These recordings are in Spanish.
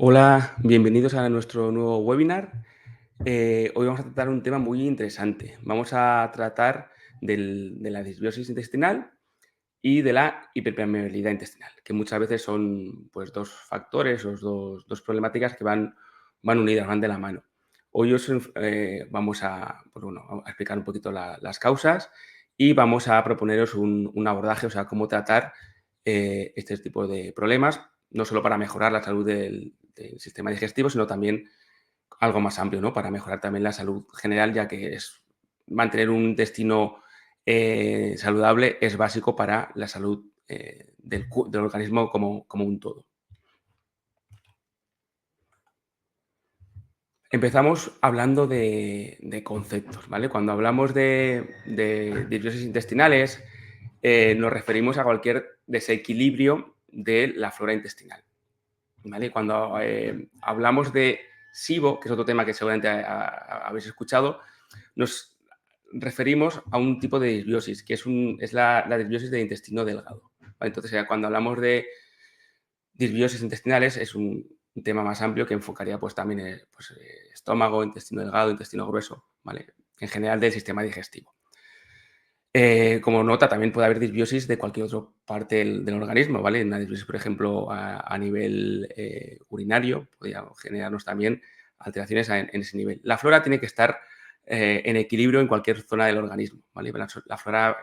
Hola, bienvenidos a nuestro nuevo webinar. Hoy vamos a tratar un tema muy interesante. Vamos a tratar de la disbiosis intestinal y de la hiperpermeabilidad intestinal, que muchas veces son pues, dos factores o dos problemáticas que van unidas, van de la mano. Hoy vamos a, pues, bueno, a explicar un poquito las causas y vamos a proponeros un abordaje, o sea, cómo tratar este tipo de problemas, no solo para mejorar la salud del sistema digestivo, sino también algo más amplio, ¿no? Para mejorar también la salud general, ya que mantener un intestino saludable es básico para la salud del organismo como un todo. Empezamos hablando de conceptos, ¿vale? Cuando hablamos de disbiosis intestinales, nos referimos a cualquier desequilibrio de la flora intestinal, ¿vale? Cuando hablamos de SIBO, que es otro tema que seguramente habéis escuchado, nos referimos a un tipo de disbiosis, que es la disbiosis del intestino delgado, ¿vale? Entonces, cuando hablamos de disbiosis intestinales, es un tema más amplio que enfocaría pues, también estómago, intestino delgado, intestino grueso, ¿vale? En general del sistema digestivo. Como nota, también puede haber disbiosis de cualquier otra parte del organismo, ¿vale? Una disbiosis, por ejemplo, a nivel urinario, podría generarnos también alteraciones en ese nivel. La flora tiene que estar en equilibrio en cualquier zona del organismo, ¿vale? La flora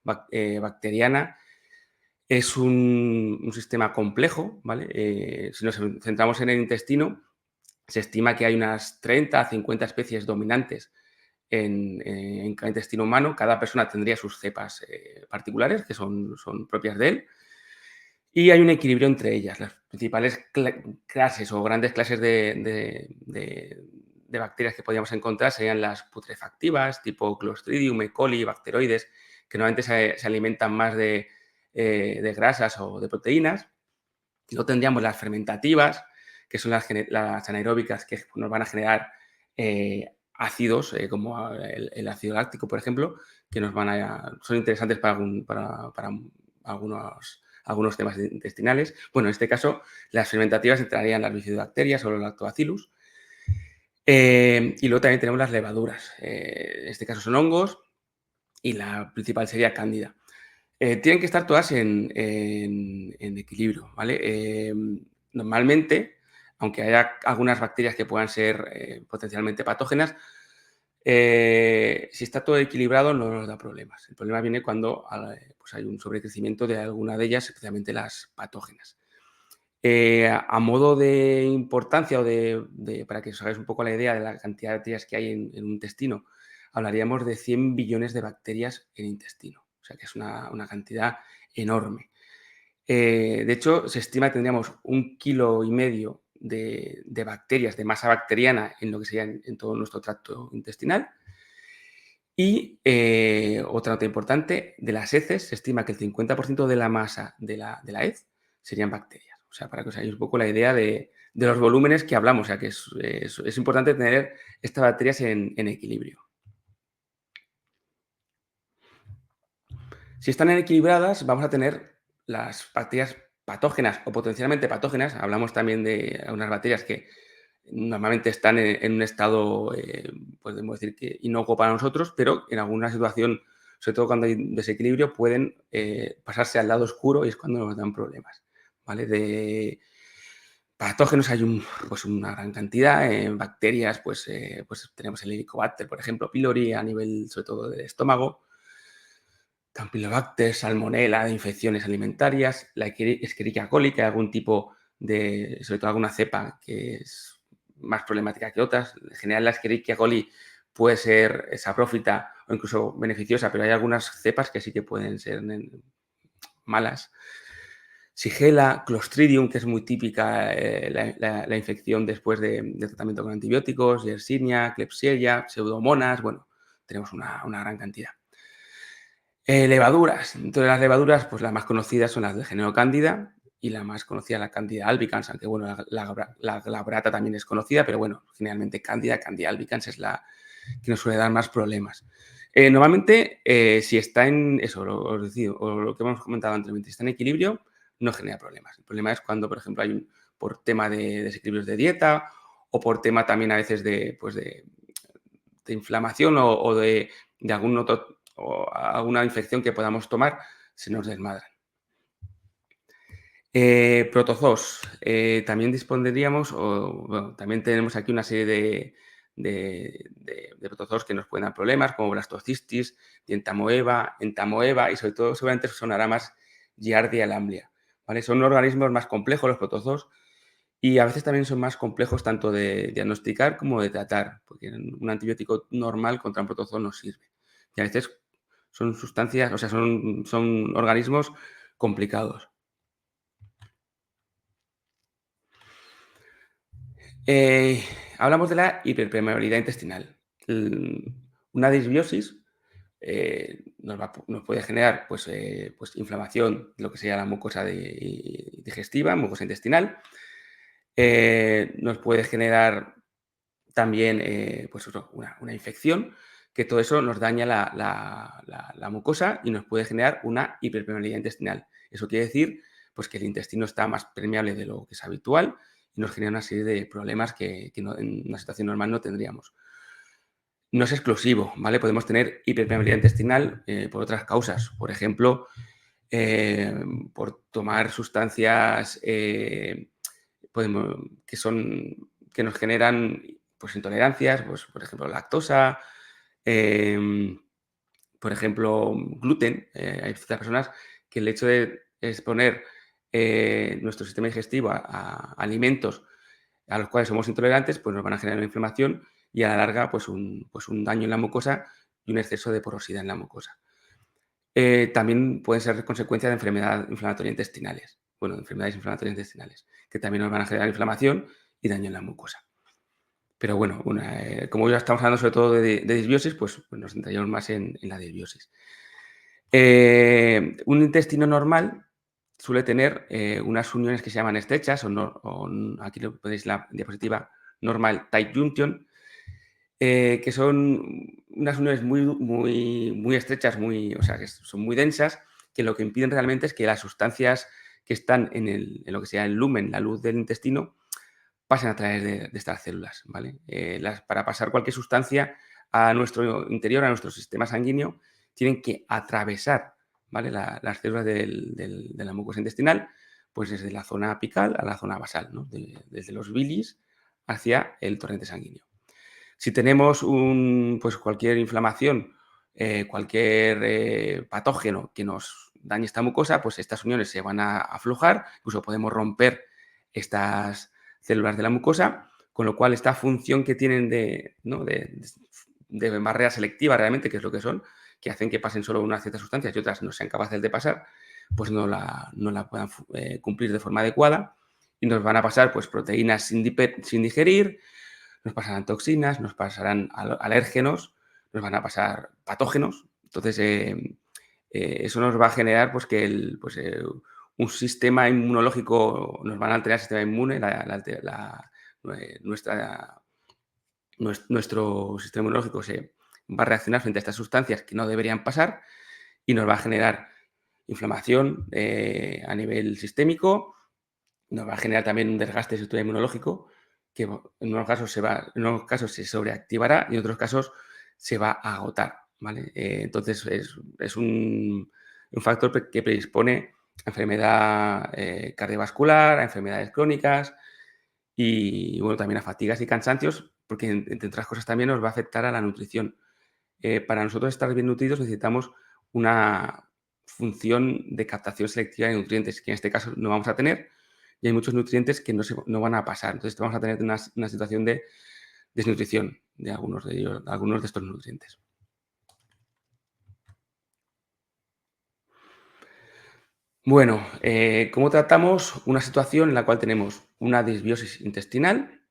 bacteriana es un sistema complejo, ¿vale? Si nos centramos en el intestino, se estima que hay unas 30 a 50 especies dominantes en cada intestino humano. Cada persona tendría sus cepas particulares, que son propias de él, y hay un equilibrio entre ellas. Las principales clases o grandes clases de bacterias que podríamos encontrar serían las putrefactivas, tipo Clostridium, E. coli, bacteroides, que normalmente se alimentan más de grasas o de proteínas. Luego tendríamos las fermentativas, que son las anaeróbicas, que nos van a generar ácidos, como el ácido láctico, por ejemplo, que son interesantes para algunos temas intestinales. Bueno, en este caso, las fermentativas entrarían las bifidobacterias o los lactobacillus. Y luego también tenemos las levaduras. En este caso son hongos y la principal sería cándida. Tienen que estar todas en equilibrio, ¿vale? Normalmente, aunque haya algunas bacterias que puedan ser potencialmente patógenas, si está todo equilibrado no nos da problemas. El problema viene cuando pues hay un sobrecrecimiento de alguna de ellas, especialmente las patógenas. A modo de importancia para que os hagáis un poco la idea de la cantidad de bacterias que hay en un intestino, hablaríamos de 100 billones de bacterias en intestino. O sea que es una cantidad enorme. De hecho, se estima que tendríamos 1,5 kilos de bacterias, de masa bacteriana en lo que sería en todo nuestro tracto intestinal. Y otra nota importante, de las heces, se estima que el 50% de la masa de la hez serían bacterias. O sea, para que os hagáis un poco la idea de los volúmenes que hablamos. O sea, que es importante tener estas bacterias en equilibrio. Si están equilibradas, vamos a tener las bacterias patógenas o potencialmente patógenas. Hablamos también de algunas bacterias que normalmente están en un estado, podemos decir que inocuo para nosotros, pero en alguna situación, sobre todo cuando hay desequilibrio, pueden pasarse al lado oscuro y es cuando nos dan problemas. ¿Vale? De patógenos hay pues una gran cantidad. En bacterias, pues tenemos el Helicobacter, por ejemplo, pylori a nivel sobre todo del estómago. Campylobacter, salmonella, de infecciones alimentarias, la Escherichia coli, que hay algún tipo sobre todo alguna cepa que es más problemática que otras. En general, la Escherichia coli puede ser saprófita o incluso beneficiosa, pero hay algunas cepas que sí que pueden ser malas. Shigella, Clostridium, que es muy típica la infección después de tratamiento con antibióticos, Yersinia, Klebsiella, Pseudomonas, bueno, tenemos una gran cantidad. Levaduras. Entonces, las levaduras, pues las más conocidas son las del género Cándida y la más conocida la Candida albicans, aunque bueno, la glabrata también es conocida, pero bueno, generalmente Candida albicans es la que nos suele dar más problemas. Normalmente, si está en eso, o lo que hemos comentado anteriormente, está en equilibrio, no genera problemas. El problema es cuando, por ejemplo, hay por tema de desequilibrios de dieta o por tema también a veces pues de inflamación o de algún otro, o alguna infección que podamos tomar, se nos desmadran. Protozoos. También dispondríamos, o bueno, también tenemos aquí una serie de protozoos que nos pueden dar problemas, como Blastocystis, Entamoeba y sobre todo seguramente sonará más Giardia lamblia, ¿vale? Son organismos más complejos los protozoos y a veces también son más complejos tanto de diagnosticar como de tratar, porque un antibiótico normal contra un protozoo no sirve. Y a veces son sustancias, o sea, son organismos complicados. Eh, Hablamos de la hiperpermeabilidad intestinal. Una disbiosis nos puede generar pues inflamación, lo que sería la mucosa digestiva, mucosa intestinal. Nos puede generar también pues una infección, que todo eso nos daña la mucosa y nos puede generar una hiperpermeabilidad intestinal. Eso quiere decir pues, que el intestino está más permeable de lo que es habitual y nos genera una serie de problemas que en una situación normal no tendríamos. No es exclusivo, ¿vale? Podemos tener hiperpermeabilidad intestinal por otras causas. Por ejemplo, eh, por tomar sustancias que que nos generan pues, intolerancias, pues, por ejemplo, lactosa, em, por ejemplo, gluten. Hay ciertas personas que el hecho de exponer nuestro sistema digestivo a alimentos a los cuales somos intolerantes, pues nos van a generar una inflamación y a la larga pues un daño en la mucosa y un exceso de porosidad en la mucosa. También pueden ser consecuencia de enfermedades inflamatorias intestinales. Bueno, enfermedades inflamatorias intestinales, que también nos van a generar inflamación y daño en la mucosa. Pero bueno, como ya estamos hablando sobre todo de disbiosis, pues nos centraríamos más en la disbiosis. Un intestino normal suele tener unas uniones que se llaman estrechas, aquí lo podéis en la diapositiva, normal tight junction, que son unas uniones muy estrechas, o sea, que son muy densas, que lo que impiden realmente es que las sustancias que están en lo que sea el lumen, la luz del intestino, pasen a través de estas células, ¿vale? Para pasar cualquier sustancia a nuestro interior, a nuestro sistema sanguíneo, tienen que atravesar, ¿vale? Las células de la mucosa intestinal, pues desde la zona apical a la zona basal, ¿no? Desde los bilis hacia el torrente sanguíneo. Si tenemos pues cualquier inflamación, cualquier patógeno que nos dañe esta mucosa, pues estas uniones se van a aflojar, incluso podemos romper estas células de la mucosa, con lo cual esta función que tienen ¿no? de barrera selectiva realmente, que es lo que son, que hacen que pasen solo unas ciertas sustancias y otras no sean capaces de pasar, pues no la puedan cumplir de forma adecuada y nos van a pasar pues proteínas sin digerir, nos pasarán toxinas, nos pasarán alérgenos, nos van a pasar patógenos. Entonces, eso nos va a generar pues, que un sistema inmunológico, nos van a alterar el sistema inmune, nuestro sistema inmunológico se va a reaccionar frente a estas sustancias que no deberían pasar y nos va a generar inflamación a nivel sistémico, nos va a generar también un desgaste del sistema inmunológico que en unos casos se sobreactivará y en otros casos se va a agotar, ¿vale? Entonces es un factor que predispone a enfermedad cardiovascular, a enfermedades crónicas y bueno, también a fatigas y cansancios, porque entre otras cosas también nos va a afectar a la nutrición. Para nosotros estar bien nutridos necesitamos una función de captación selectiva de nutrientes, que en este caso no vamos a tener, y hay muchos nutrientes que no van a pasar. Entonces vamos a tener una situación de desnutrición de algunos de ellos, algunos de estos nutrientes. Bueno, ¿cómo tratamos una situación en la cual tenemos una disbiosis intestinal,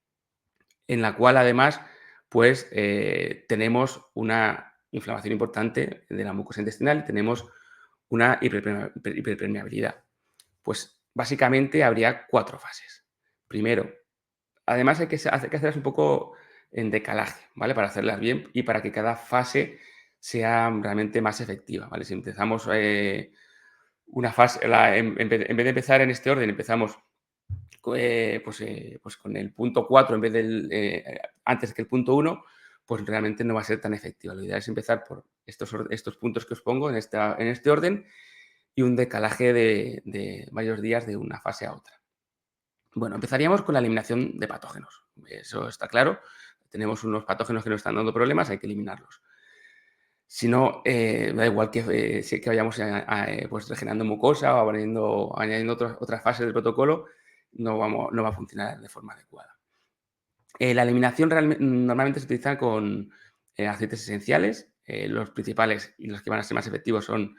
en la cual además pues, tenemos una inflamación importante de la mucosa intestinal, tenemos una hiperpermeabilidad? Pues básicamente habría 4 fases. Primero, además hay que hacerlas un poco en decalaje, ¿vale? Para hacerlas bien y para que cada fase sea realmente más efectiva, ¿vale? Si empezamos una fase, en vez de empezar en este orden, empezamos pues con el punto 4 en vez del antes que el punto 1, pues realmente no va a ser tan efectiva. Lo ideal es empezar por estos puntos que os pongo en este orden y un decalaje de varios días de una fase a otra. Bueno, empezaríamos con la eliminación de patógenos. Eso está claro. Tenemos unos patógenos que nos están dando problemas, hay que eliminarlos. Si no, da igual que vayamos pues regenerando mucosa o añadiendo otras fases del protocolo, no va a funcionar de forma adecuada. La eliminación normalmente se utiliza con aceites esenciales. Los principales y los que van a ser más efectivos son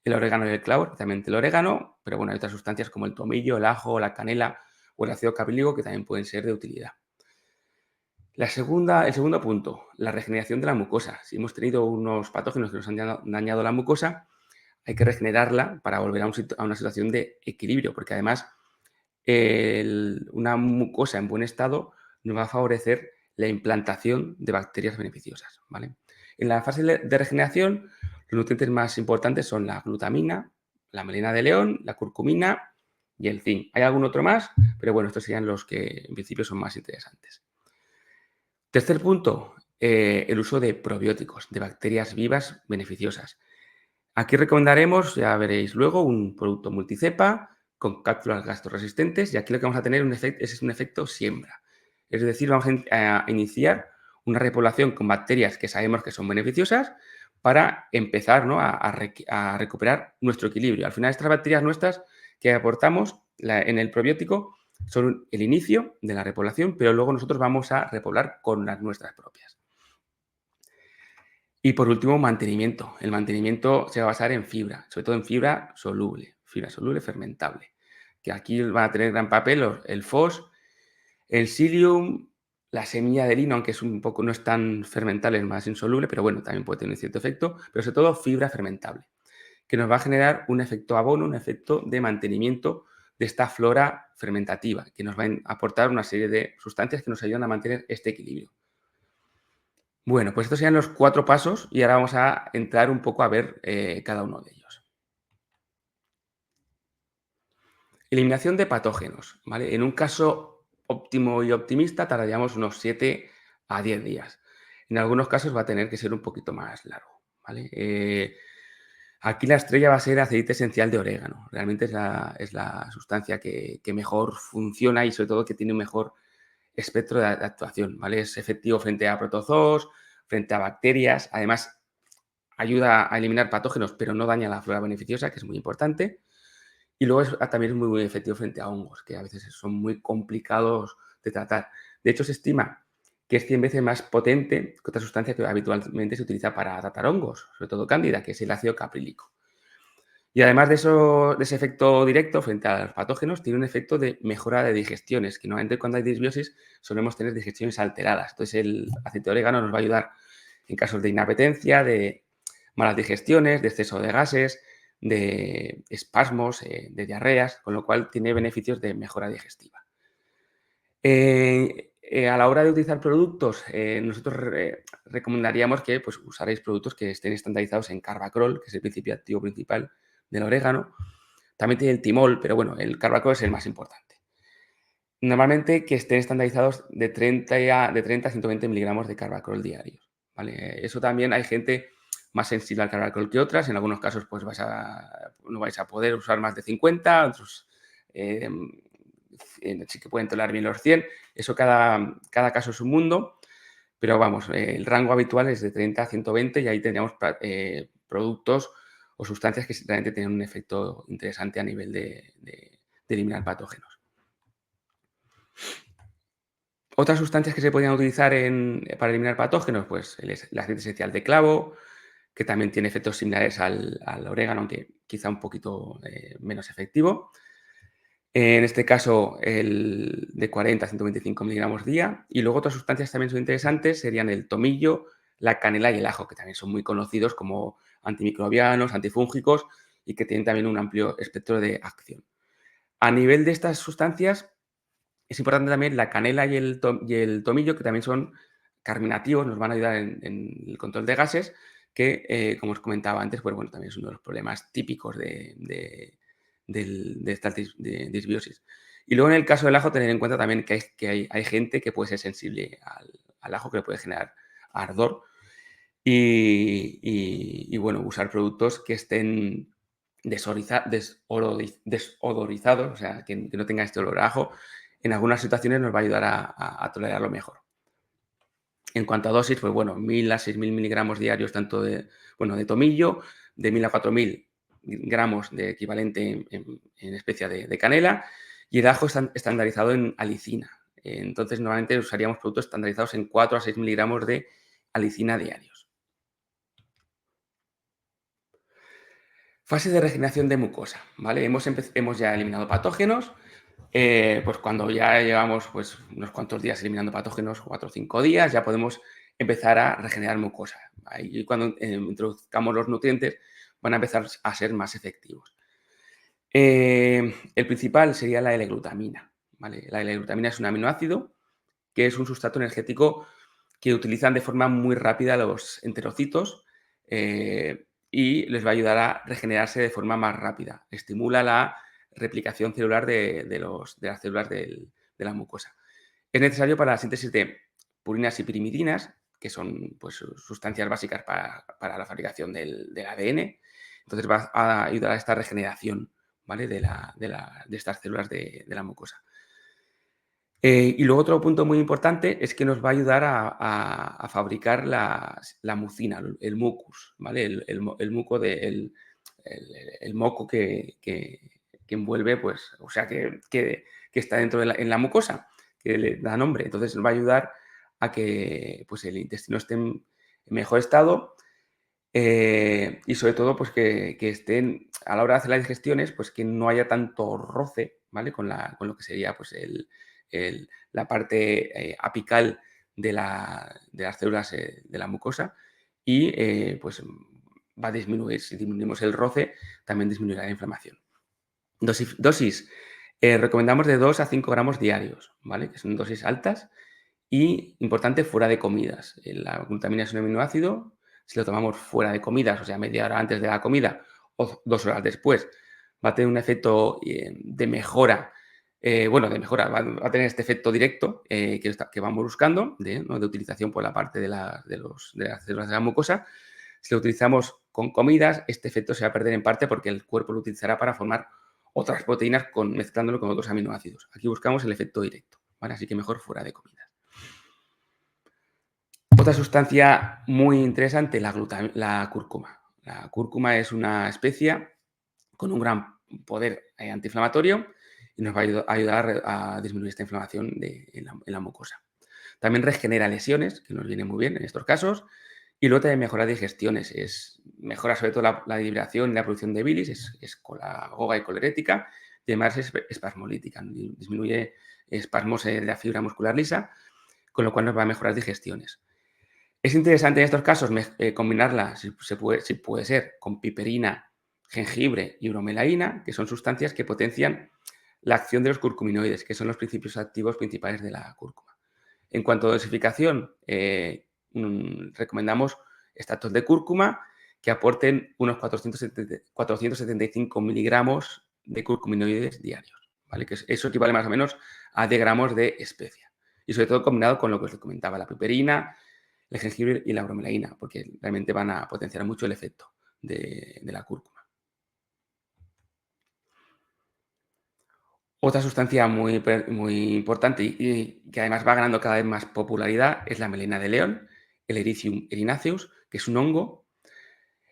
el orégano y el clavo, especialmente el orégano, pero bueno, hay otras sustancias como el tomillo, el ajo, la canela o el ácido caprílico que también pueden ser de utilidad. El segundo punto, la regeneración de la mucosa. Si hemos tenido unos patógenos que nos han dañado la mucosa, hay que regenerarla para volver a una situación de equilibrio, porque además una mucosa en buen estado nos va a favorecer la implantación de bacterias beneficiosas, ¿vale? En la fase de regeneración, los nutrientes más importantes son la glutamina, la melena de león, la curcumina y el zinc. Hay algún otro más, pero bueno, estos serían los que en principio son más interesantes. Tercer punto, el uso de probióticos, de bacterias vivas beneficiosas. Aquí recomendaremos, ya veréis luego, un producto multicepa con cápsulas gastroresistentes y aquí lo que vamos a tener es un efecto siembra. Es decir, vamos a iniciar una repoblación con bacterias que sabemos que son beneficiosas para empezar, ¿no?, a recuperar nuestro equilibrio. Al final, estas bacterias nuestras que aportamos en el probiótico son el inicio de la repoblación, pero luego nosotros vamos a repoblar con las nuestras propias. Y por último, mantenimiento. El mantenimiento se va a basar en fibra, sobre todo en fibra soluble fermentable, que aquí van a tener gran papel el FOS, el psyllium, la semilla de lino, aunque no es tan fermentable, es más insoluble, pero bueno, también puede tener un cierto efecto, pero sobre todo fibra fermentable, que nos va a generar un efecto abono, un efecto de mantenimiento de esta flora fermentativa, que nos va a aportar una serie de sustancias que nos ayudan a mantener este equilibrio. Bueno, pues estos serían los 4 pasos y ahora vamos a entrar un poco a ver cada uno de ellos. Eliminación de patógenos, ¿vale? En un caso óptimo y optimista tardaríamos unos 7 a 10 días. En algunos casos va a tener que ser un poquito más largo, ¿vale? Aquí la estrella va a ser aceite esencial de orégano. Realmente es la sustancia que mejor funciona y sobre todo que tiene un mejor espectro de actuación, ¿vale? Es efectivo frente a protozoos, frente a bacterias. Además, ayuda a eliminar patógenos, pero no daña la flora beneficiosa, que es muy importante. Y luego también es muy, muy efectivo frente a hongos, que a veces son muy complicados de tratar. De hecho, se estima que es 100 veces más potente que otra sustancia que habitualmente se utiliza para tratar hongos, sobre todo cándida, que es el ácido caprílico. Y además de ese efecto directo frente a los patógenos, tiene un efecto de mejora de digestiones, que normalmente cuando hay disbiosis solemos tener digestiones alteradas. Entonces el aceite de orégano nos va a ayudar en casos de inapetencia, de malas digestiones, de exceso de gases, de espasmos, de diarreas, con lo cual tiene beneficios de mejora digestiva. A la hora de utilizar productos, nosotros recomendaríamos que pues, usaréis productos que estén estandarizados en Carbacrol, que es el principio activo principal del orégano. También tiene el timol, pero bueno, el Carbacrol es el más importante. Normalmente que estén estandarizados de 30 a 120 miligramos de Carbacrol diarios, ¿vale? Eso también hay gente más sensible al Carbacrol que otras. En algunos casos pues no vais a poder usar más de 50, otros sí que pueden tolerar bien los 100. Eso cada caso es un mundo, pero vamos, el rango habitual es de 30 a 120 y ahí tendríamos productos o sustancias que realmente tienen un efecto interesante a nivel de eliminar patógenos. Otras sustancias que se podrían utilizar para eliminar patógenos, pues el aceite esencial de clavo, que también tiene efectos similares al orégano, aunque quizá un poquito menos efectivo. En este caso, el de 40 a 125 miligramos día. Y luego otras sustancias también son interesantes, serían el tomillo, la canela y el ajo, que también son muy conocidos como antimicrobianos, antifúngicos y que tienen también un amplio espectro de acción. A nivel de estas sustancias, es importante también la canela y el tomillo, que también son carminativos, nos van a ayudar en el control de gases, que, como os comentaba antes, pues bueno, también es uno de los problemas típicos de estas disbiosis. Y luego en el caso del ajo, tener en cuenta también que hay gente que puede ser sensible al ajo, que le puede generar ardor. Y bueno, usar productos que estén desodorizados, o sea, que no tengan este olor a ajo, en algunas situaciones nos va a ayudar a tolerarlo mejor. En cuanto a dosis, pues bueno, 1000 a 6000 miligramos diarios, tanto de tomillo, de 1000 a 4000 gramos de equivalente en especia de canela, y el ajo está estandarizado en alicina. Entonces, normalmente usaríamos productos estandarizados en 4 a 6 miligramos de alicina diarios. Fase de regeneración de mucosa, ¿vale? Hemos ya eliminado patógenos, pues cuando ya llevamos pues, unos cuantos días eliminando patógenos, 4 o 5 días, ya podemos empezar a regenerar mucosa. Ahí cuando introduzcamos los nutrientes van a empezar a ser más efectivos. El principal sería la L-glutamina, ¿vale? La L-glutamina es un aminoácido que es un sustrato energético que utilizan de forma muy rápida los enterocitos y les va a ayudar a regenerarse de forma más rápida. Estimula la replicación celular de las células de la mucosa. Es necesario para la síntesis de purinas y pirimidinas, que son pues, sustancias básicas para la fabricación del ADN. Entonces va a ayudar a esta regeneración, ¿vale? de estas células de la mucosa. Y luego otro punto muy importante es que nos va a ayudar a fabricar la mucina, el mucus, ¿vale? El muco el moco que envuelve, pues, o sea, que está dentro en la mucosa, que le da nombre. Entonces nos va a ayudar a que pues, el intestino esté en mejor estado y sobre todo pues, que estén, a la hora de hacer las digestiones, pues que no haya tanto roce, ¿vale? Con lo que sería pues, la parte apical de las células de la mucosa y pues va a disminuir. Si disminuimos el roce, también disminuirá la inflamación. Dosis. Recomendamos de 2 a 5 gramos diarios, ¿vale? Que son dosis altas y, importante, fuera de comidas. La glutamina es un aminoácido. Si lo tomamos fuera de comidas, o sea, media hora antes de la comida o 2 horas después, va a tener un efecto de mejora. Va a tener este efecto directo que vamos buscando, ¿no? De utilización por la parte de las células de la mucosa. Si lo utilizamos con comidas, este efecto se va a perder en parte porque el cuerpo lo utilizará para formar otras proteínas mezclándolo con otros aminoácidos. Aquí buscamos el efecto directo, ¿vale? Así que mejor fuera de comidas. Otra sustancia muy interesante, la cúrcuma. La cúrcuma es una especia con un gran poder antiinflamatorio y nos va a ayudar a disminuir esta inflamación en la mucosa. También regenera lesiones, que nos viene muy bien en estos casos, y luego también mejora digestiones. Mejora sobre todo la liberación y la producción de bilis, es colagoga y colerética, y además es espasmolítica, disminuye espasmos de la fibra muscular lisa, con lo cual nos va a mejorar digestiones. Es interesante en estos casos combinarla, si puede ser, con piperina, jengibre y bromelaína, que son sustancias que potencian la acción de los curcuminoides, que son los principios activos principales de la cúrcuma. En cuanto a dosificación, recomendamos extractos de cúrcuma que aporten unos 475 miligramos de curcuminoides diarios, ¿vale? Que eso equivale más o menos a 10 gramos de especia. Y sobre todo combinado con lo que os comentaba, la piperina, el jengibre y la bromelaína, porque realmente van a potenciar mucho el efecto de la cúrcuma. Otra sustancia muy importante y que además va ganando cada vez más popularidad es la melena de león, el Erythrum erinaceus, que es un hongo.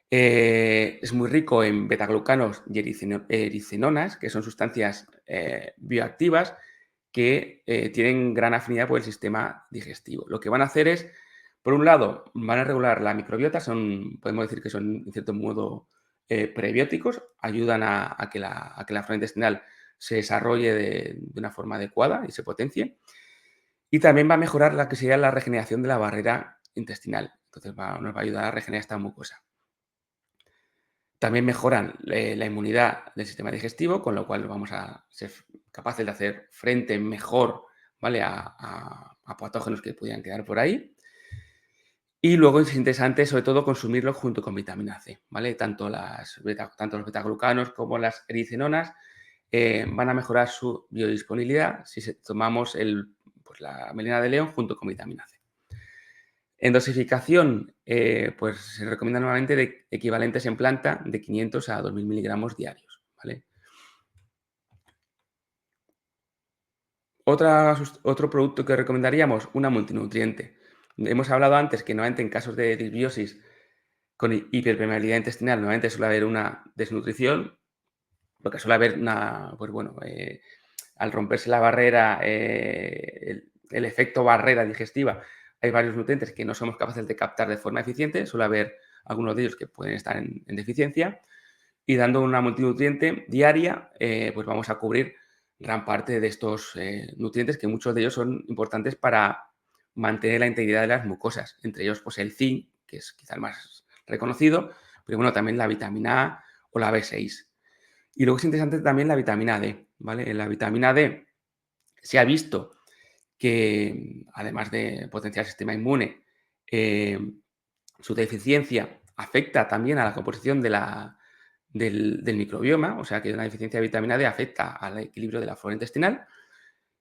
Es muy rico en betaglucanos y ericenonas, que son sustancias bioactivas que tienen gran afinidad por el sistema digestivo. Lo que van a hacer es, por un lado, van a regular la microbiota, podemos decir que son, en cierto modo, prebióticos, ayudan a que la flora intestinal se desarrolle de una forma adecuada y se potencie. Y también va a mejorar la que sería la regeneración de la barrera intestinal. Entonces nos va a ayudar a regenerar esta mucosa. También mejoran la inmunidad del sistema digestivo, con lo cual vamos a ser capaces de hacer frente mejor, ¿vale? a patógenos que pudieran quedar por ahí. Y luego es interesante, sobre todo, consumirlo junto con vitamina C, ¿vale? Tanto los betaglucanos como las ericenonas van a mejorar su biodisponibilidad si tomamos pues la melena de león junto con vitamina C. En dosificación, pues se recomienda normalmente de equivalentes en planta de 500 a 2000 miligramos diarios, ¿vale? Otro producto que recomendaríamos, una multinutriente. Hemos hablado antes que normalmente en casos de disbiosis con hiperpermeabilidad intestinal normalmente suele haber una desnutrición, porque suele haber una, pues bueno, al romperse la barrera, el efecto barrera digestiva, hay varios nutrientes que no somos capaces de captar de forma eficiente, suele haber algunos de ellos que pueden estar en deficiencia, y dando una multinutriente diaria, pues vamos a cubrir gran parte de estos nutrientes, que muchos de ellos son importantes para mantener la integridad de las mucosas, entre ellos pues el zinc, que es quizá el más reconocido, pero bueno, también la vitamina A o la B6. Y luego es interesante también la vitamina D, ¿vale? En la vitamina D se ha visto que, además de potenciar el sistema inmune, eh, su deficiencia afecta también a la composición del microbioma, o sea que una deficiencia de vitamina D afecta al equilibrio de la flora intestinal,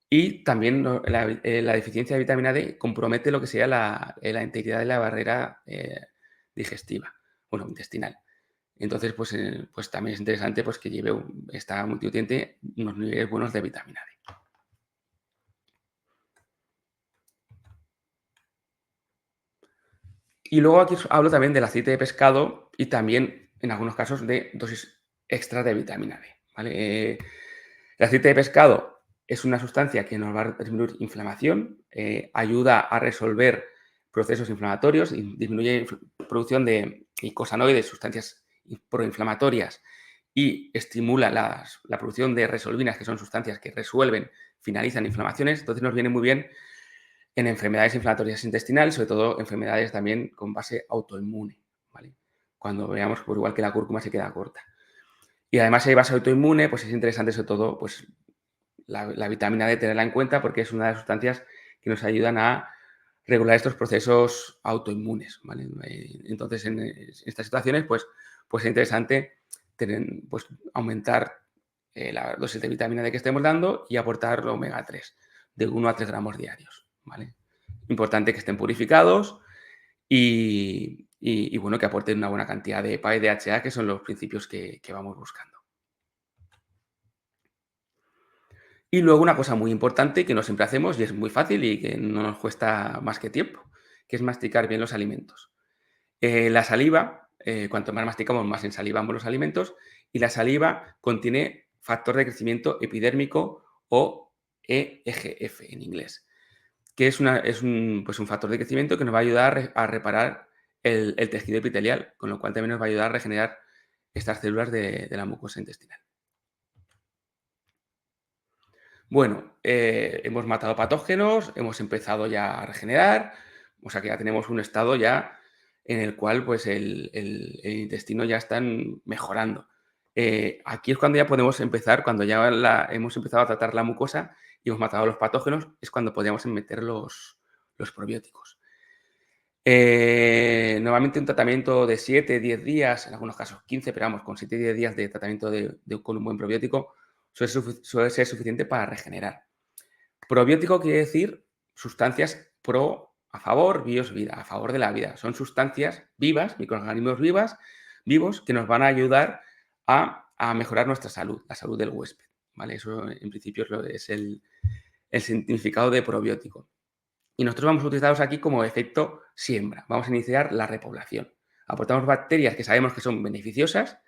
y también la deficiencia de vitamina D compromete lo que sería la integridad de la barrera digestiva, bueno, intestinal. Entonces, pues también es interesante pues, que lleve esta multinutriente unos niveles buenos de vitamina D. Y luego aquí hablo también del aceite de pescado y también, en algunos casos, de dosis extra de vitamina D, ¿vale? El aceite de pescado es una sustancia que nos va a disminuir inflamación, ayuda a resolver procesos inflamatorios, y disminuye producción de icosanoides, sustancias proinflamatorias, y estimula la producción de resolvinas, que son sustancias que resuelven, finalizan inflamaciones. Entonces nos viene muy bien en enfermedades inflamatorias intestinales, sobre todo enfermedades también con base autoinmune, ¿vale? Cuando veamos, por igual que la cúrcuma se queda corta. Y además, si hay base autoinmune, pues es interesante sobre todo pues, la vitamina D tenerla en cuenta, porque es una de las sustancias que nos ayudan a regular estos procesos autoinmunes, ¿vale? Entonces, en estas situaciones, pues es interesante pues, aumentar la dosis de vitamina D que estemos dando y aportar omega 3 de 1 a 3 gramos diarios, ¿vale? Importante que estén purificados y bueno, que aporten una buena cantidad de EPA y DHA, que son los principios que vamos buscando. Y luego una cosa muy importante que no siempre hacemos y es muy fácil y que no nos cuesta más que tiempo, que es masticar bien los alimentos. La saliva, cuanto más masticamos, más ensalivamos los alimentos, y la saliva contiene factor de crecimiento epidérmico o EGF en inglés, que pues un factor de crecimiento que nos va a ayudar a reparar el tejido epitelial, con lo cual también nos va a ayudar a regenerar estas células de la mucosa intestinal. Bueno, hemos matado patógenos, hemos empezado ya a regenerar, o sea que ya tenemos un estado ya en el cual pues el intestino ya están mejorando. Aquí es cuando ya podemos empezar, cuando ya hemos empezado a tratar la mucosa y hemos matado los patógenos, es cuando podríamos meter los probióticos. Normalmente un tratamiento de 7, 10 días, en algunos casos 15, pero vamos, con 7, 10 días de tratamiento con un buen probiótico suele ser suficiente para regenerar. Probiótico quiere decir sustancias a favor, bios, vida, a favor de la vida. Son sustancias vivas, microorganismos vivos, que nos van a ayudar a mejorar nuestra salud, la salud del huésped, ¿vale? Eso en principio es el significado de probiótico. Y nosotros vamos a utilizarlos aquí como efecto siembra. Vamos a iniciar la repoblación. Aportamos bacterias que sabemos que son beneficiosas,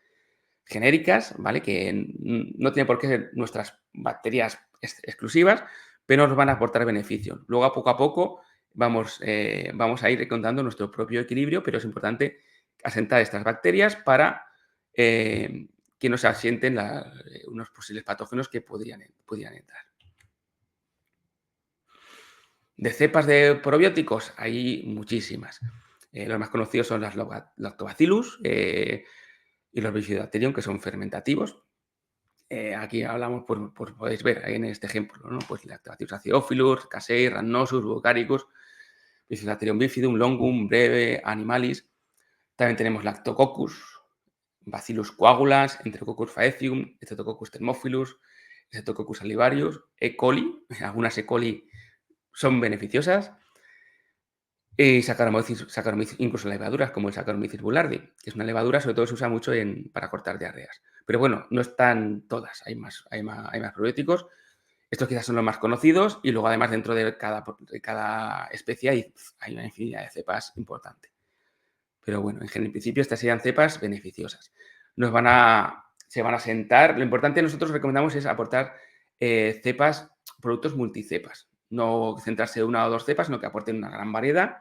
genéricas, ¿vale? Que no tienen por qué ser nuestras bacterias exclusivas, pero nos van a aportar beneficios. Luego, poco a poco, vamos a ir encontrando nuestro propio equilibrio, pero es importante asentar estas bacterias para que no se asienten unos posibles patógenos que podrían entrar. De cepas de probióticos hay muchísimas. Los más conocidos son las Lactobacillus y los Bifidobacterium, que son fermentativos. Aquí hablamos, pues podéis ver ahí en este ejemplo, ¿no? Pues Lactobacillus acidophilus, Casei, Rhamnosus, Bucaricus, Bifidobacterium bifidum, Longum, Breve, Animalis. También tenemos Lactococcus, Bacillus coagulans, Enterococcus faecium, Streptococcus thermophilus, Streptococcus salivarius, E. coli, algunas E. coli son beneficiosas, y Saccharomyces, incluso levaduras como el Saccharomyces boulardii, que es una levadura, sobre todo se usa mucho para cortar diarreas. Pero bueno, no están todas, hay más probióticos. Estos quizás son los más conocidos y luego además dentro de cada especie hay una infinidad de cepas importante. Pero bueno, en principio estas serían cepas beneficiosas. Se van a sentar. Lo importante nosotros recomendamos es aportar cepas, productos multicepas. No centrarse en una o dos cepas, sino que aporten una gran variedad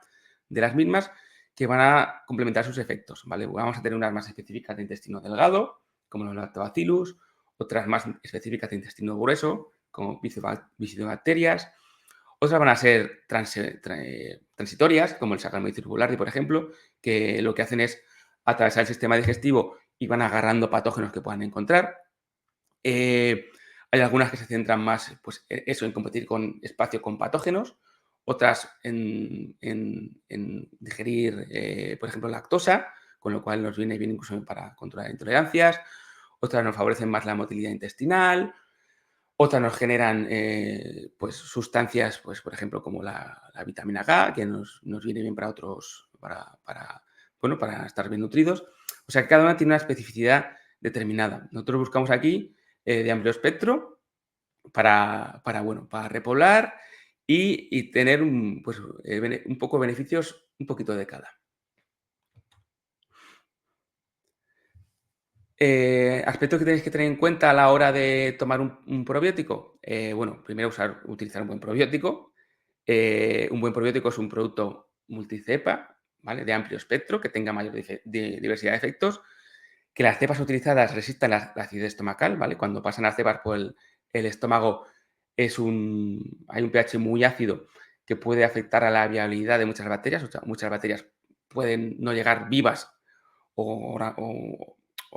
de las mismas que van a complementar sus efectos, ¿vale? Vamos a tener unas más específicas de intestino delgado, como los lactobacillus, otras más específicas de intestino grueso, como bifidobacterias. Otras van a ser transitorias, como el Saccharomyces boulardii, por ejemplo, que lo que hacen es atravesar el sistema digestivo y van agarrando patógenos que puedan encontrar. Hay algunas que se centran más pues, en competir con espacio con patógenos, otras en digerir, por ejemplo, lactosa, con lo cual nos viene bien incluso para controlar intolerancias. Otras nos favorecen más la motilidad intestinal. Otras nos generan pues, sustancias, pues, por ejemplo, como la vitamina K, que nos viene bien para otros, para estar bien nutridos. O sea, que cada una tiene una especificidad determinada. Nosotros buscamos aquí de amplio espectro para repoblar y tener un poco de beneficios, un poquito de cada. Aspectos que tenéis que tener en cuenta a la hora de tomar un probiótico. Bueno, primero utilizar un buen probiótico. Un buen probiótico es un producto multicepa, ¿vale? De amplio espectro, que tenga mayor diversidad de efectos, que las cepas utilizadas resistan la acidez estomacal, ¿vale? Cuando pasan las cepas por el estómago hay un pH muy ácido que puede afectar a la viabilidad de muchas bacterias. O sea, muchas bacterias pueden no llegar vivas o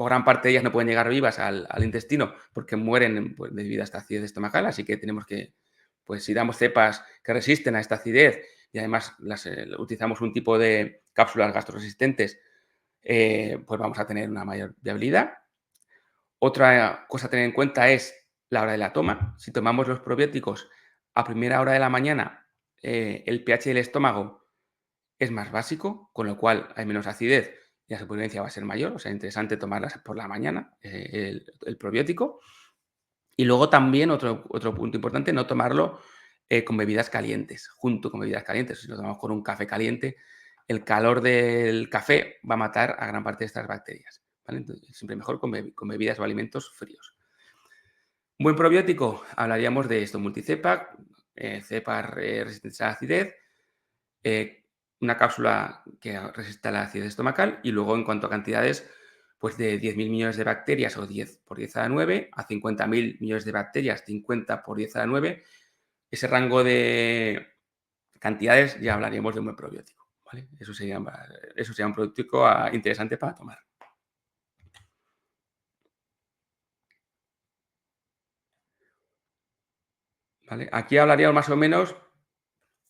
gran parte de ellas no pueden llegar vivas al intestino porque mueren pues, debido a esta acidez estomacal. Así que tenemos que, pues si damos cepas que resisten a esta acidez y además utilizamos un tipo de cápsulas gastroresistentes, pues vamos a tener una mayor viabilidad. Otra cosa a tener en cuenta es la hora de la toma. Si tomamos los probióticos a primera hora de la mañana, el pH del estómago es más básico, con lo cual hay menos acidez y la supervivencia va a ser mayor. O sea, interesante tomarlas por la mañana, el probiótico. Y luego también otro punto importante, no tomarlo con bebidas calientes, junto con bebidas calientes. Si lo tomamos con un café caliente, el calor del café va a matar a gran parte de estas bacterias, ¿vale? Entonces, siempre mejor con bebidas o alimentos fríos. Un buen probiótico, hablaríamos de esto, multicepa, cepas resistentes a la acidez, eh, una cápsula que resista a la acidez estomacal y luego en cuanto a cantidades, pues de 10.000 millones de bacterias o 10 por 10 a la 9 a 50.000 millones de bacterias, 50 por 10 a la 9, ese rango de cantidades ya hablaríamos de un buen probiótico, ¿vale? Eso sería un probiótico interesante para tomar. ¿Vale? Aquí hablaríamos más o menos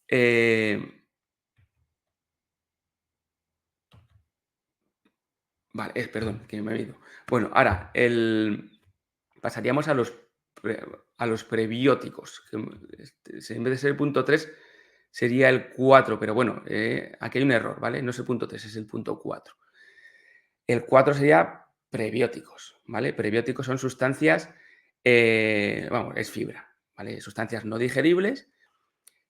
eh, vale, perdón, que me he ido. Bueno, ahora pasaríamos pre- a los prebióticos. En vez de ser el punto 3, sería el 4, pero bueno, aquí hay un error, ¿vale? No es el punto 3, es el punto 4. El 4 sería prebióticos, ¿vale? Prebióticos son sustancias, es fibra, ¿vale? Sustancias no digeribles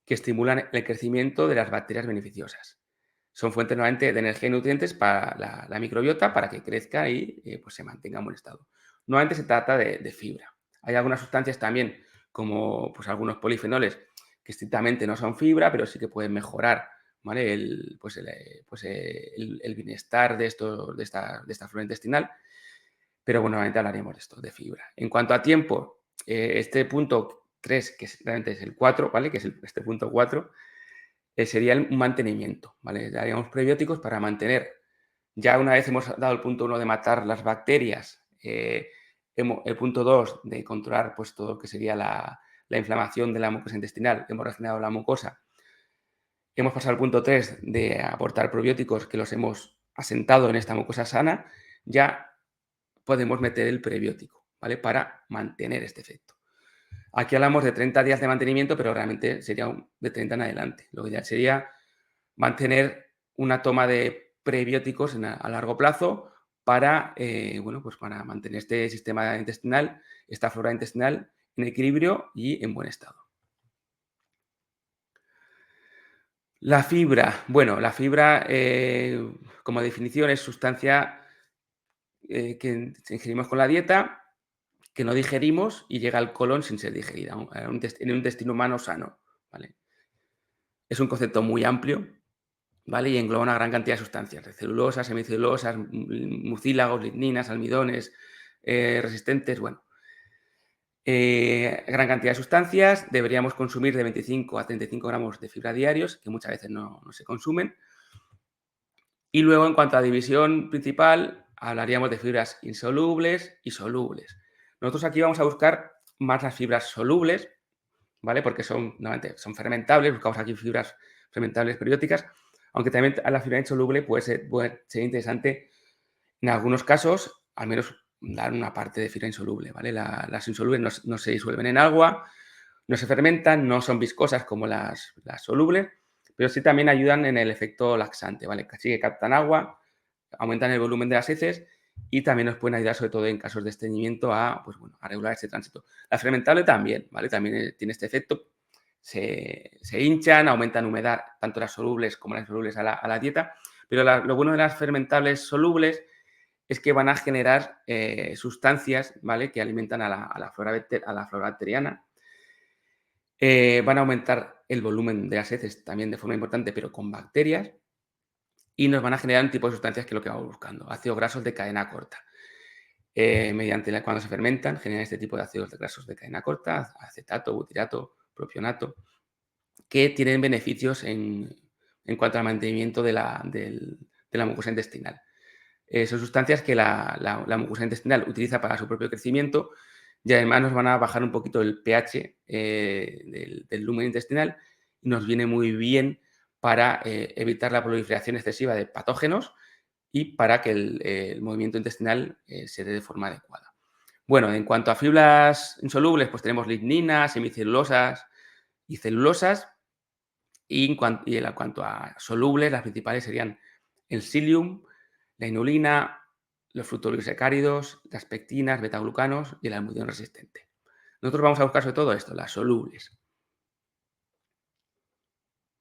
que estimulan el crecimiento de las bacterias beneficiosas. Son fuentes nuevamente de energía y nutrientes para la microbiota para que crezca y pues se mantenga en buen estado. Nuevamente se trata de fibra. Hay algunas sustancias también, como pues, algunos polifenoles, que estrictamente no son fibra, pero sí que pueden mejorar, ¿vale? El bienestar de esta flora intestinal. Pero bueno, nuevamente hablaremos de esto, de fibra. En cuanto a tiempo, este punto 3, que realmente es el 4, ¿vale? Que es este punto 4, sería el mantenimiento, ¿vale? Daríamos prebióticos para mantener. Ya una vez hemos dado el punto 1 de matar las bacterias, el punto 2 de controlar pues, todo lo que sería la inflamación de la mucosa intestinal, hemos regenerado la mucosa. Hemos pasado al punto 3 de aportar probióticos que los hemos asentado en esta mucosa sana. Ya podemos meter el prebiótico, ¿vale? Para mantener este efecto. Aquí hablamos de 30 días de mantenimiento, pero realmente sería de 30 en adelante. Lo ideal sería mantener una toma de prebióticos a largo plazo para, bueno, pues para mantener este sistema intestinal, esta flora intestinal en equilibrio y en buen estado. La fibra. Bueno, la fibra, como definición, es sustancia que ingerimos con la dieta, que no digerimos y llega al colon sin ser digerida, en un intestino humano sano, ¿vale? Es un concepto muy amplio, ¿vale? Y engloba una gran cantidad de sustancias, de celulosas, semicelulosas, mucílagos, ligninas, almidones, resistentes, bueno. Gran cantidad de sustancias, deberíamos consumir de 25 a 35 gramos de fibra diarios, que muchas veces no se consumen. Y luego, en cuanto a división principal, hablaríamos de fibras insolubles y solubles. Nosotros aquí vamos a buscar más las fibras solubles, ¿vale? Porque normalmente son fermentables, buscamos aquí fibras fermentables periódicas, aunque también a la fibra insoluble puede ser interesante en algunos casos, al menos dar una parte de fibra insoluble, ¿vale? Las insolubles no se disuelven en agua, no se fermentan, no son viscosas como las solubles, pero sí también ayudan en el efecto laxante, ¿vale? Sí que captan agua, aumentan el volumen de las heces y también nos pueden ayudar, sobre todo en casos de estreñimiento, pues bueno, a regular ese tránsito. La fermentable también, ¿vale? También tiene este efecto. Se hinchan, aumentan humedad, tanto las solubles como las insolubles a la dieta, pero lo bueno de las fermentables solubles es que van a generar sustancias, ¿vale? Que alimentan a la flora bacteriana. Van a aumentar el volumen de las heces también de forma importante, pero con bacterias. Y nos van a generar un tipo de sustancias que es lo que vamos buscando, ácidos grasos de cadena corta. Cuando se fermentan, generan este tipo de ácidos grasos de cadena corta, acetato, butirato, propionato, que tienen beneficios en cuanto al mantenimiento de la mucosa intestinal. Son sustancias que la mucosa intestinal utiliza para su propio crecimiento y además nos van a bajar un poquito el pH del lumen intestinal y nos viene muy bien para evitar la proliferación excesiva de patógenos y para que el movimiento intestinal se dé de forma adecuada. Bueno, en cuanto a fibras insolubles, pues tenemos ligninas, semicelulosas y celulosas. Y en cuanto a solubles, las principales serían el psyllium, la inulina, los fructooligosacáridos, las pectinas, betaglucanos y el almidón resistente. Nosotros vamos a buscar sobre todo esto, las solubles.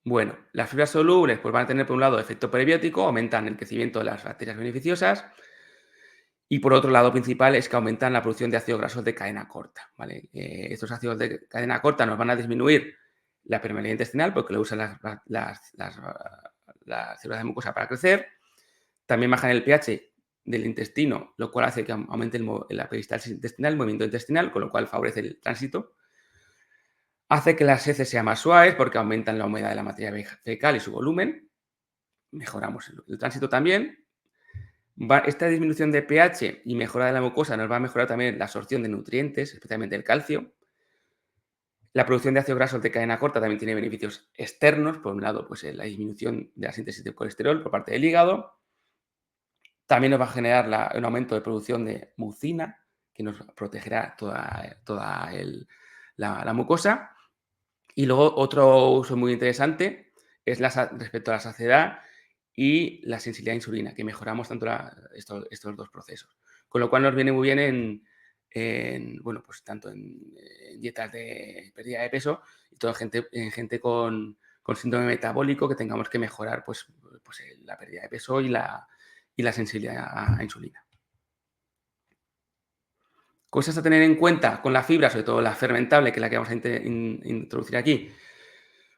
Bueno, las fibras solubles pues van a tener por un lado efecto prebiótico, aumentan el crecimiento de las bacterias beneficiosas y por otro lado principal es que aumentan la producción de ácidos grasos de cadena corta, ¿vale? Estos ácidos de cadena corta nos van a disminuir la permeabilidad intestinal porque lo usan las células de mucosa para crecer. También bajan el pH del intestino, lo cual hace que aumente la peristalsis intestinal, el movimiento intestinal, con lo cual favorece el tránsito. Hace que las heces sean más suaves porque aumentan la humedad de la materia fecal y su volumen. Mejoramos el tránsito también. Esta disminución de pH y mejora de la mucosa nos va a mejorar también la absorción de nutrientes, especialmente el calcio. La producción de ácidos grasos de cadena corta también tiene beneficios externos. Por un lado, pues la disminución de la síntesis de colesterol por parte del hígado. También nos va a generar un aumento de producción de mucina, que nos protegerá toda la mucosa. Y luego otro uso muy interesante es respecto a la saciedad y la sensibilidad a insulina, que mejoramos tanto estos dos procesos. Con lo cual nos viene muy bien bueno, pues tanto en dietas de pérdida de peso y todo en gente con síndrome metabólico que tengamos que mejorar pues la pérdida de peso y la sensibilidad a insulina. Cosas a tener en cuenta con la fibra, sobre todo la fermentable, que es la que vamos a introducir aquí.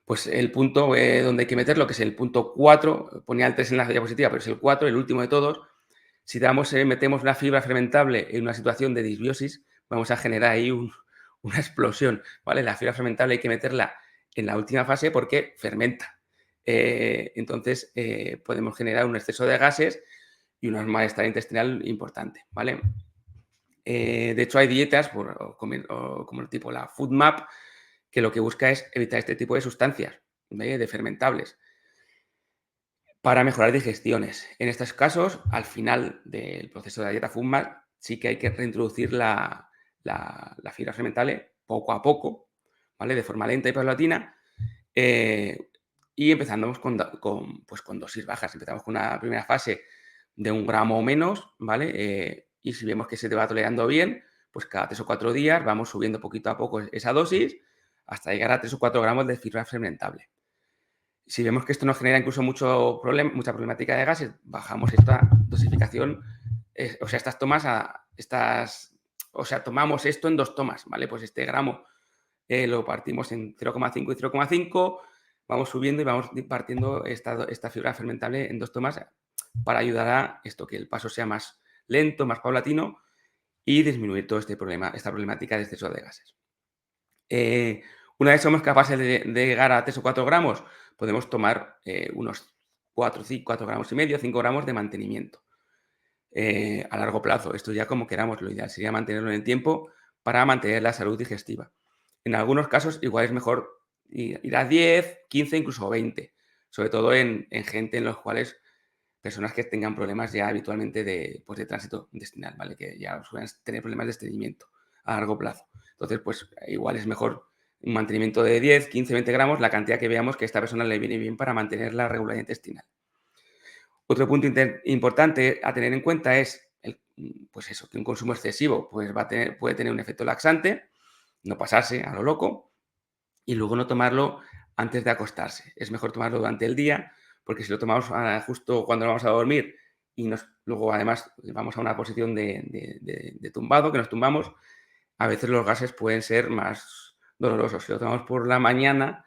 Pues el punto donde hay que meterlo, que es el punto 4, ponía el 3 en la diapositiva, pero es el 4, el último de todos. Si metemos una fibra fermentable en una situación de disbiosis, vamos a generar ahí una explosión, ¿vale? La fibra fermentable hay que meterla en la última fase porque fermenta. Entonces, podemos generar un exceso de gases y un malestar intestinal importante, ¿vale? De hecho, hay dietas como el tipo la FoodMap, que lo que busca es evitar este tipo de sustancias, ¿vale? De fermentables, para mejorar digestiones. En estos casos, al final del proceso de la dieta FoodMap, sí que hay que reintroducir la fibra fermentable poco a poco, ¿vale? De forma lenta y paulatina, y empezamos pues, con dosis bajas. Empezamos con una primera fase de 1 gramo o menos, ¿vale? Y si vemos que se te va tolerando bien, pues cada 3 o 4 días vamos subiendo poquito a poco esa dosis hasta llegar a 3 o 4 gramos de fibra fermentable. Si vemos que esto nos genera incluso mucha problemática de gases, bajamos esta dosificación, o sea, tomamos esto en 2 tomas, ¿vale? Pues este gramo lo partimos en 0,5 y 0,5, vamos subiendo y vamos partiendo esta fibra fermentable en 2 tomas para ayudar a esto, que el paso sea más lento, más paulatino y disminuir todo esta problemática de exceso de gases. Una vez somos capaces de llegar a 3 o 4 gramos, podemos tomar unos 4 gramos y medio, 5 gramos de mantenimiento a largo plazo. Esto ya como queramos, lo ideal sería mantenerlo en el tiempo para mantener la salud digestiva. En algunos casos igual es mejor ir a 10, 15, incluso 20, sobre todo en gente en los cuales personas que tengan problemas ya habitualmente pues de tránsito intestinal, ¿vale? Que ya suelen tener problemas de estreñimiento a largo plazo. Entonces, pues igual es mejor un mantenimiento de 10, 15, 20 gramos, la cantidad que veamos que a esta persona le viene bien para mantener la regularidad intestinal. Otro punto importante a tener en cuenta es pues eso, que un consumo excesivo pues puede tener un efecto laxante, no pasarse a lo loco y luego no tomarlo antes de acostarse. Es mejor tomarlo durante el día porque si lo tomamos justo cuando vamos a dormir y luego además vamos a una posición de tumbado, que nos tumbamos, a veces los gases pueden ser más dolorosos. Si lo tomamos por la mañana,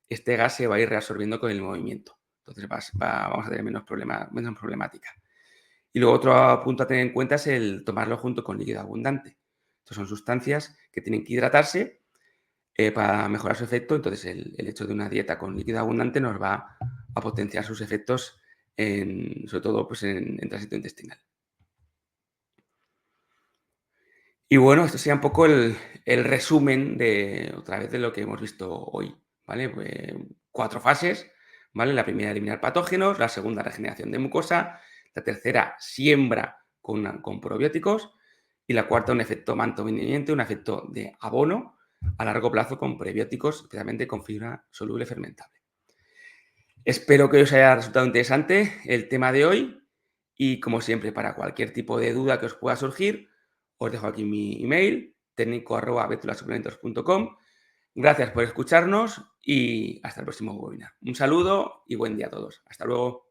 este gas se va a ir reabsorbiendo con el movimiento. Entonces vamos a tener menos problemática. Y luego otro punto a tener en cuenta es el tomarlo junto con líquido abundante. Estas son sustancias que tienen que hidratarse para mejorar su efecto. Entonces el hecho de una dieta con líquido abundante nos va a potenciar sus efectos, sobre todo pues, en tránsito intestinal. Y bueno, esto sería un poco el resumen otra vez de lo que hemos visto hoy, ¿vale? 4 fases, ¿vale? La primera, eliminar patógenos; la segunda, regeneración de mucosa; la tercera, siembra con probióticos; y la cuarta, un efecto mantenimiento, un efecto de abono a largo plazo con prebióticos, especialmente con fibra soluble fermentable. Espero que os haya resultado interesante el tema de hoy y, como siempre, para cualquier tipo de duda que os pueda surgir, os dejo aquí mi email, técnico@betulasuplementos.com. Gracias por escucharnos y hasta el próximo webinar. Un saludo y buen día a todos. Hasta luego.